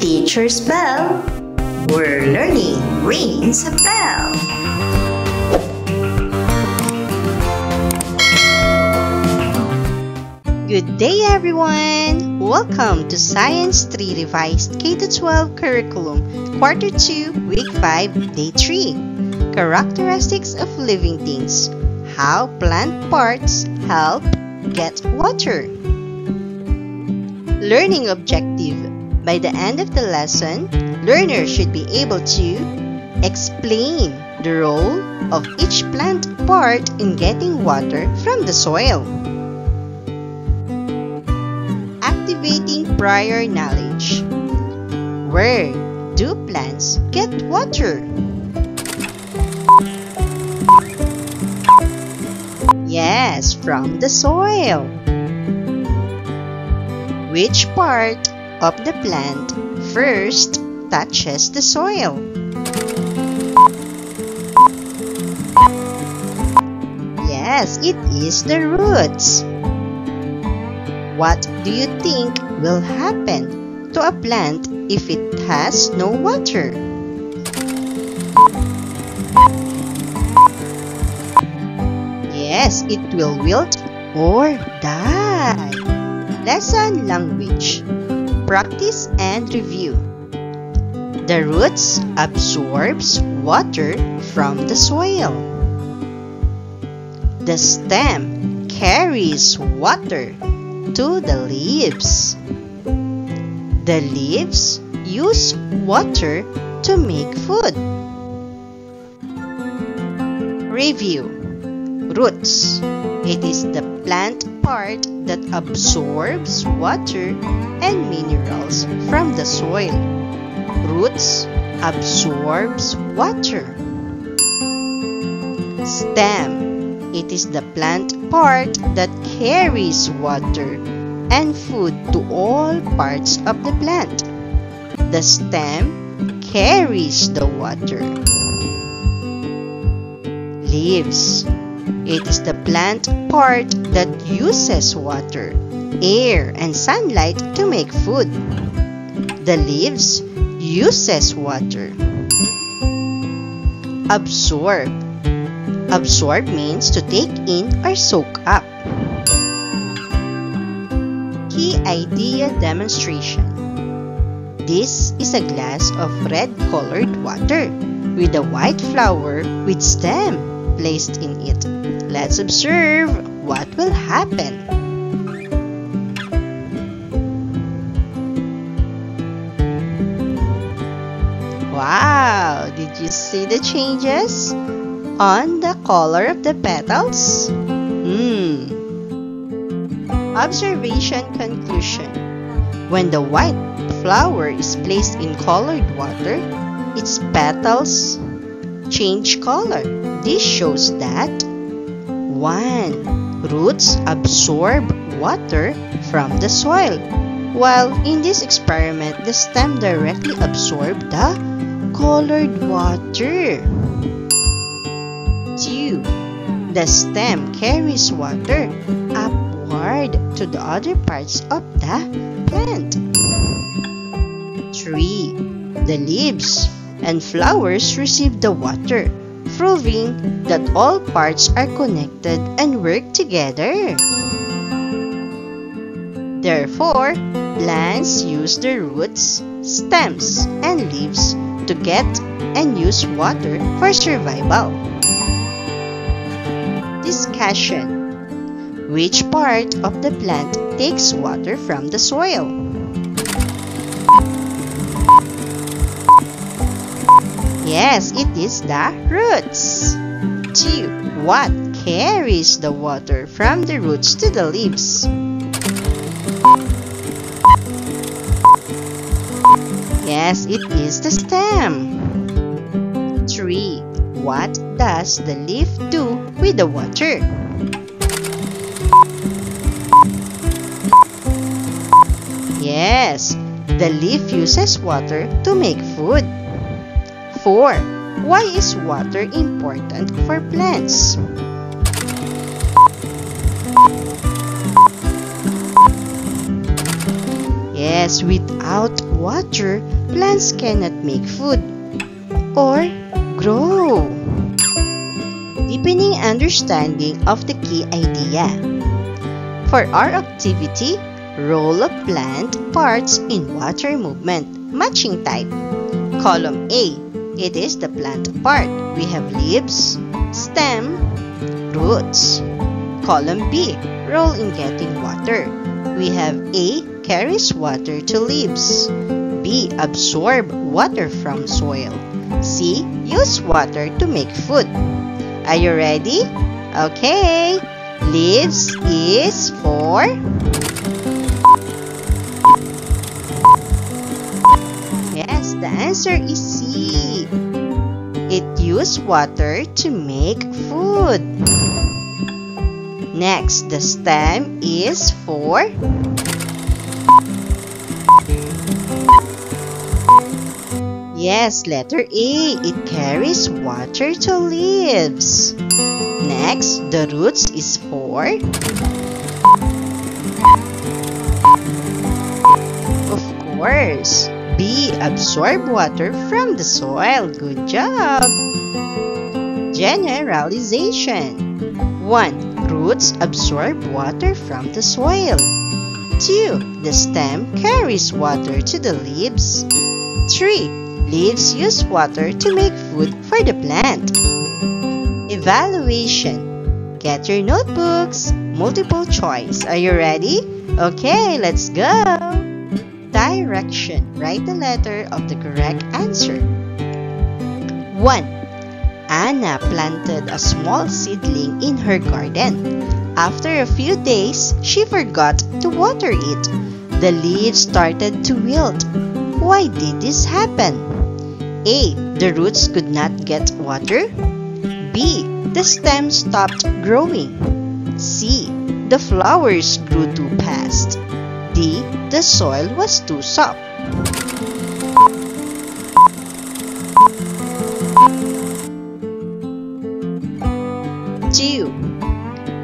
Teacher's Bell. We're learning rings a bell. Good day everyone! Welcome to Science 3 Revised K-12 Curriculum, Quarter 2, Week 5, Day 3. Characteristics of living things. How plant parts help get water. Learning objective. By the end of the lesson, learners should be able to explain the role of each plant part in getting water from the soil. Activating prior knowledge. Where do plants get water? Yes, from the soil. Which part of the plant first touches the soil? Yes, it is the roots. What do you think will happen to a plant if it has no water? Yes, it will wilt or die. Lesson language. Practice and review. The roots absorbs water from the soil. The stem carries water to the leaves. The leaves use water to make food. Review. Roots. It is the plant part that absorbs water and minerals from the soil. Roots absorbs water. Stem. It is the plant part that carries water and food to all parts of the plant. The stem carries the water. Leaves. It is the plant part that uses water, air, and sunlight to make food. The leaves uses water. Absorb. Absorb means to take in or soak up. Key idea demonstration. This is a glass of red-colored water with a white flower with stem placed in it. Let's observe what will happen. Wow! Did you see the changes on the color of the petals? Observation conclusion. When the white flower is placed in colored water, its petals change color. This shows that 1. Roots absorb water from the soil, while in this experiment, the stem directly absorbed the colored water. 2. The stem carries water upward to the other parts of the plant. 3. The leaves and flowers receive the water, proving that all parts are connected and work together. Therefore, plants use their roots, stems, and leaves to get and use water for survival. Discussion. Which part of the plant takes water from the soil? Yes, it is the roots. 2. What carries the water from the roots to the leaves? Yes, it is the stem. 3. What does the leaf do with the water? Yes, the leaf uses water to make food. 4. Why is water important for plants? Yes, without water, plants cannot make food or grow. Deepening understanding of the key idea. For our activity, role of plant parts in water movement, matching type. Column A, it is the plant part. We have leaves, stem, roots. Column B, role in getting water. We have A, carries water to leaves. B, absorb water from soil. C, use water to make food. Are you ready? Okay. Leaves is for yes, the answer is C. It uses water to make food. Next, the stem is for yes, letter A. It carries water to leaves. Next, the roots is for of course, B. Absorb water from the soil. Good job. Generalization. 1. Roots absorb water from the soil. 2. The stem carries water to the leaves. 3. Leaves use water to make food for the plant. Evaluation. Get your notebooks. Multiple choice. Are you ready? Okay, let's go. Direction. Write the letter of the correct answer. 1. Anna planted a small seedling in her garden. After a few days, she forgot to water it. The leaves started to wilt. Why did this happen? A. The roots could not get water. B. The stem stopped growing. C. The flowers grew too fast. D. The soil was too soft.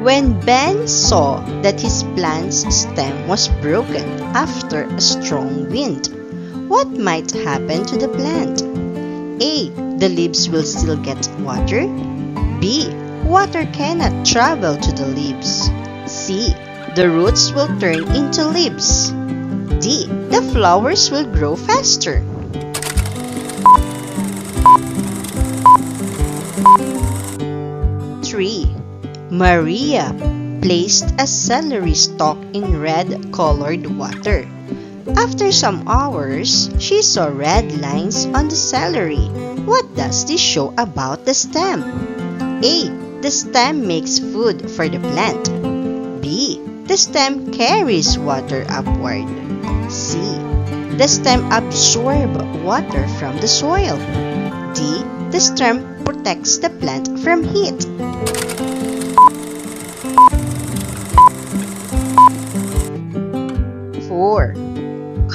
When Ben saw that his plant's stem was broken after a strong wind, what might happen to the plant? A. The leaves will still get water. B. Water cannot travel to the leaves. C. The roots will turn into leaves. D. The flowers will grow faster. Maria placed a celery stalk in red-colored water. After some hours, she saw red lines on the celery. What does this show about the stem? A. The stem makes food for the plant. B. The stem carries water upward. C. The stem absorbs water from the soil. D. The stem protects the plant from heat.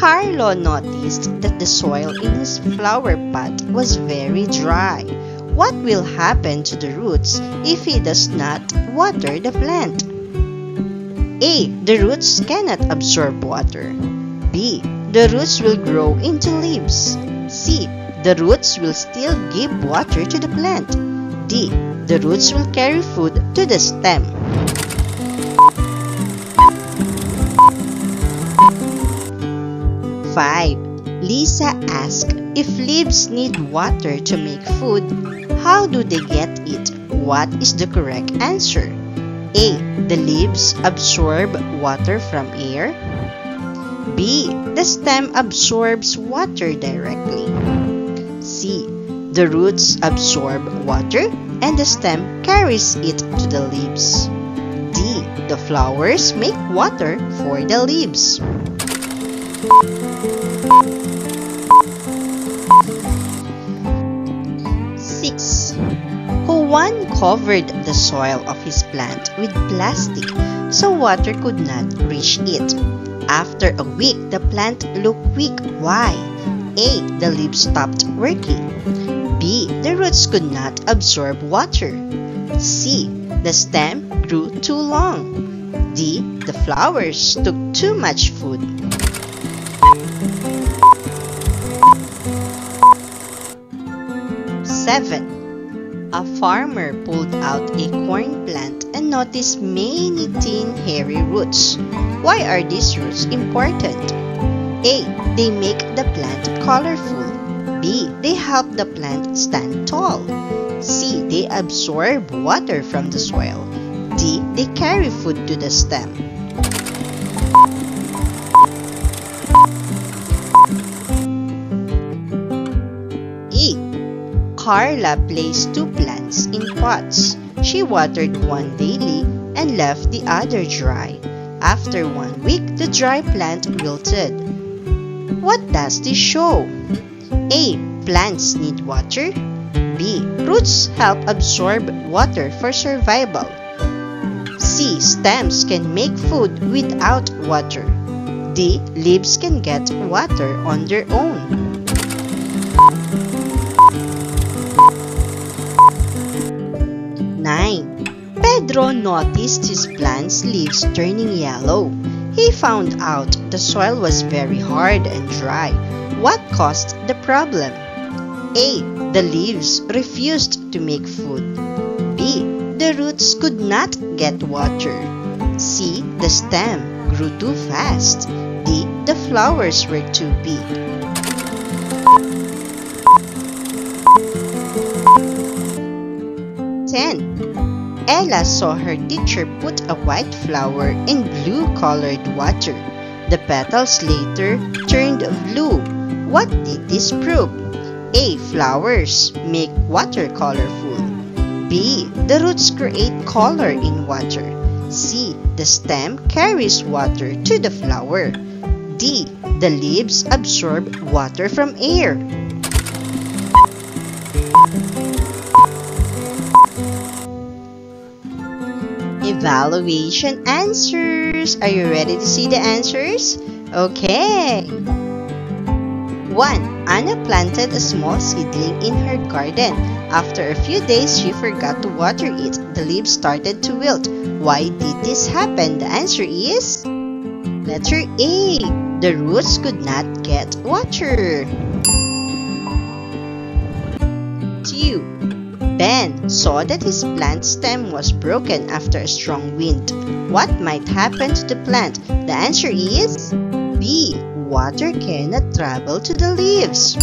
Carlo noticed that the soil in his flower pot was very dry. What will happen to the roots if he does not water the plant? A. The roots cannot absorb water. B. The roots will grow into leaves. C. The roots will still give water to the plant. D. The roots will carry food to the stem. 5. Lisa asked if leaves need water to make food. How do they get it? What is the correct answer? A. The leaves absorb water from air. B. The stem absorbs water directly. C. The roots absorb water and the stem carries it to the leaves. D. The flowers make water for the leaves. 6. Juan covered the soil of his plant with plastic so water could not reach it. After a week, the plant looked weak. Why? A. The leaves stopped working. B. The roots could not absorb water. C. The stem grew too long. D. The flowers took too much food. 7. A farmer pulled out a corn plant and noticed many thin, hairy roots. Why are these roots important? A. They make the plant colorful. B. They help the plant stand tall. C. They absorb water from the soil. D. They carry food to the stem. E. Carla placed two plants in pots. She watered one daily and left the other dry. After 1 week, the dry plant wilted. What does this show? A. Plants need water. B. Roots help absorb water for survival. C. Stems can make food without water. D. Leaves can get water on their own. Pedro noticed his plant's leaves turning yellow. He found out the soil was very hard and dry. What caused the problem? A. The leaves refused to make food. B. The roots could not get water. C. The stem grew too fast. D. The flowers were too big. 10. Ella saw her teacher put a white flower in blue-colored water. The petals later turned blue. What did this prove? A. Flowers make water colorful. B. The roots create color in water. C. The stem carries water to the flower. D. The leaves absorb water from air. Evaluation answers. Are you ready to see the answers? Okay. 1. Anna planted a small seedling in her garden. After a few days, she forgot to water it. The leaves started to wilt. Why did this happen? The answer is letter A. The roots could not get water. 2. Ben saw that his plant stem was broken after a strong wind. What might happen to the plant? The answer is B. Water cannot travel to the leaves.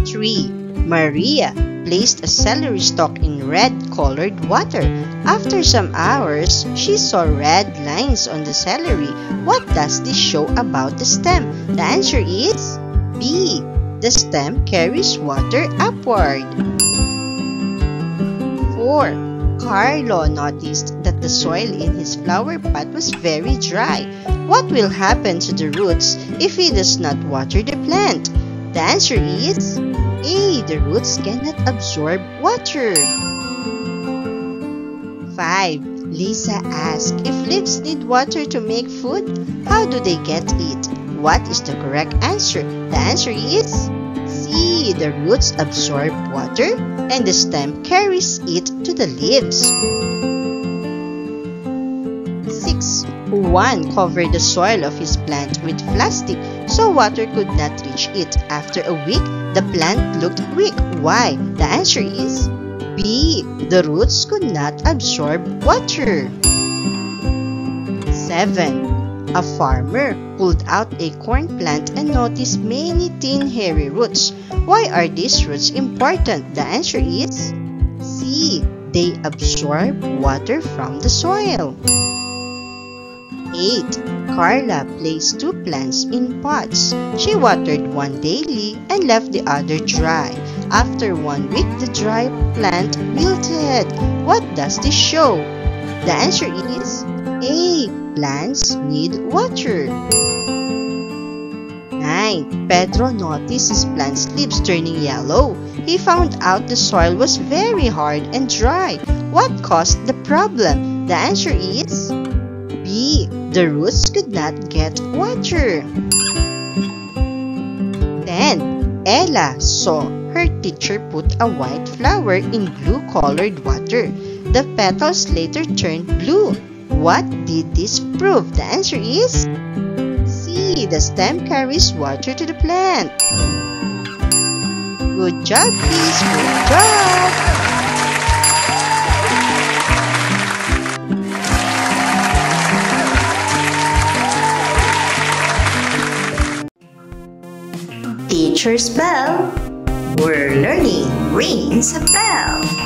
3. Maria placed a celery stalk in red-colored water. After some hours, she saw red lines on the celery. What does this show about the stem? The answer is B. The stem carries water upward. 4. Carlo noticed that the soil in his flower pot was very dry. What will happen to the roots if he does not water the plant? The answer is A. The roots cannot absorb water. 5. Lisa asked if leaves need water to make food. How do they get it? What is the correct answer? The answer is C. The roots absorb water and the stem carries it to the leaves. 6. Juan covered the soil of his plant with plastic so water could not reach it. After a week, the plant looked weak. Why? The answer is B. The roots could not absorb water. 7. A farmer pulled out a corn plant and noticed many thin hairy roots. Why are these roots important? The answer is C. They absorb water from the soil. 8. Carla placed two plants in pots. She watered one daily and left the other dry. After 1 week, the dry plant wilted. What does this show? The answer is A. Plants need water. 9. Pedro noticed his plant's leaves turning yellow. He found out the soil was very hard and dry. What caused the problem? The answer is B. The roots could not get water. 10. Ella saw her teacher put a white flower in blue-colored water. The petals later turned blue. What did this prove? The answer is C. The stem carries water to the plant. Good job, kids! Good job! Teacher's bell. We're learning rings a bell.